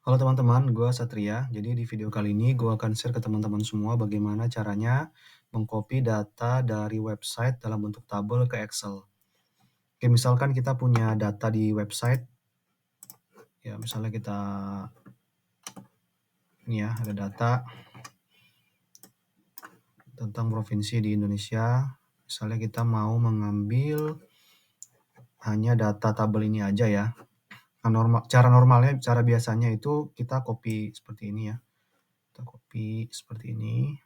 Halo teman-teman, gue Satria. Jadi di video kali ini gue akan share ke teman-teman semua bagaimana caranya mengcopy data dari website dalam bentuk tabel ke Excel. Oke, misalkan kita punya data di website, ya misalnya kita, ini ya ada data tentang provinsi di Indonesia. Misalnya kita mau mengambil hanya data tabel ini aja ya. Nah, cara biasanya itu kita copy seperti ini ya. Kita copy seperti ini.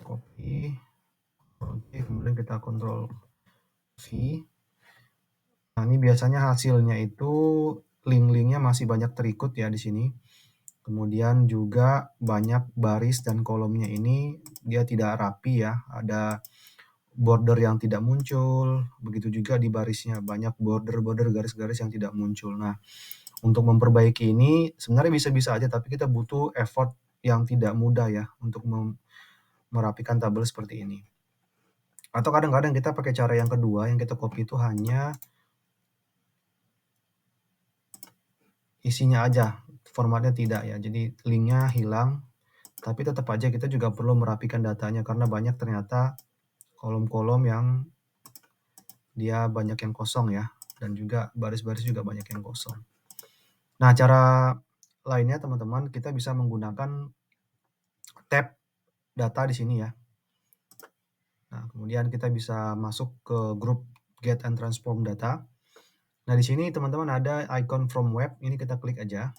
Copy. Oke, kemudian kita Ctrl V. Nah, ini biasanya hasilnya itu link-linknya masih banyak terikut ya di sini. Kemudian juga banyak baris dan kolomnya ini dia tidak rapi ya. Ada border yang tidak muncul, begitu juga di barisnya banyak border-border garis-garis yang tidak muncul. Nah, untuk memperbaiki ini sebenarnya bisa-bisa aja, tapi kita butuh effort yang tidak mudah ya untuk merapikan tabel seperti ini. Atau kadang-kadang kita pakai cara yang kedua, yang kita copy itu hanya isinya aja, formatnya tidak ya. Jadi linknya hilang, tapi tetap aja kita juga perlu merapikan datanya karena banyak ternyata kolom-kolom yang dia banyak yang kosong ya, dan juga baris-baris juga banyak yang kosong. Nah, cara lainnya teman-teman, kita bisa menggunakan tab data di sini ya. Nah, kemudian kita bisa masuk ke grup Get and Transform Data. Nah, di sini teman-teman ada icon from web, ini kita klik aja.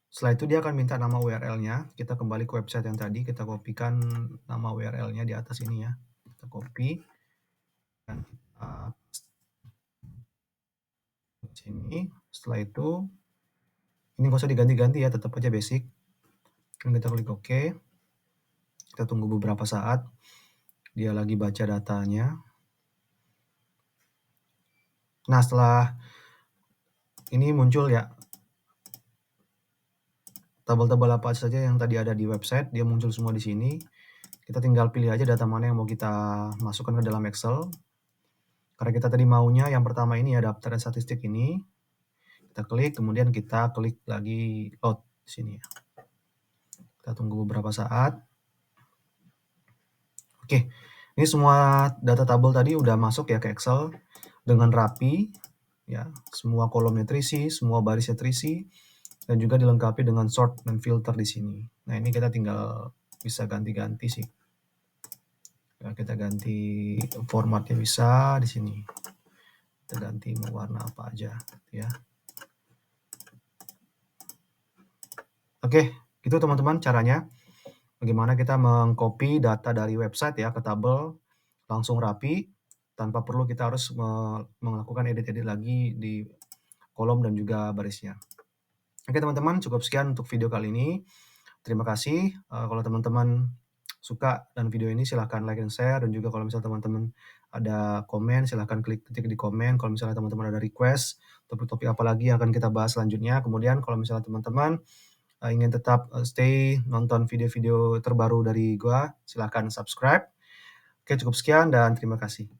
Setelah itu dia akan minta nama URL-nya. Kita kembali ke website yang tadi, kita kopikan nama URL-nya di atas ini ya. Kita copy dan sini. Setelah itu ini nggak usah diganti-ganti ya, tetap aja basic. Dan kita klik OK. Kita tunggu beberapa saat. Dia lagi baca datanya. Nah, setelah ini muncul ya tabel-tabel apa saja yang tadi ada di website, dia muncul semua di sini. Kita tinggal pilih aja data mana yang mau kita masukkan ke dalam Excel. Karena kita tadi maunya yang pertama ini ya, daftar dan statistik ini. Kita klik, kemudian kita klik lagi load di sini ya. Kita tunggu beberapa saat. Oke, ini semua data tabel tadi udah masuk ya ke Excel dengan rapi ya. Semua kolomnya terisi, semua barisnya terisi, dan juga dilengkapi dengan sort dan filter di sini. Nah, ini kita tinggal bisa ganti-ganti sih. Ya, kita ganti formatnya bisa di sini. Kita ganti mau warna apa aja ya. Oke, itu teman-teman caranya. Bagaimana kita mengcopy data dari website ya ke tabel langsung rapi tanpa perlu kita harus melakukan edit-edit lagi di kolom dan juga barisnya. Oke teman-teman, cukup sekian untuk video kali ini. Terima kasih. Kalau teman-teman suka dan video ini silahkan like dan share, dan juga kalau misalnya teman-teman ada komen silahkan ketik di komen. Kalau misalnya teman-teman ada request topik-topik apa lagi yang akan kita bahas selanjutnya. Kemudian kalau misalnya teman-teman ingin tetap stay nonton video-video terbaru dari gua, silahkan subscribe. Oke, cukup sekian dan terima kasih.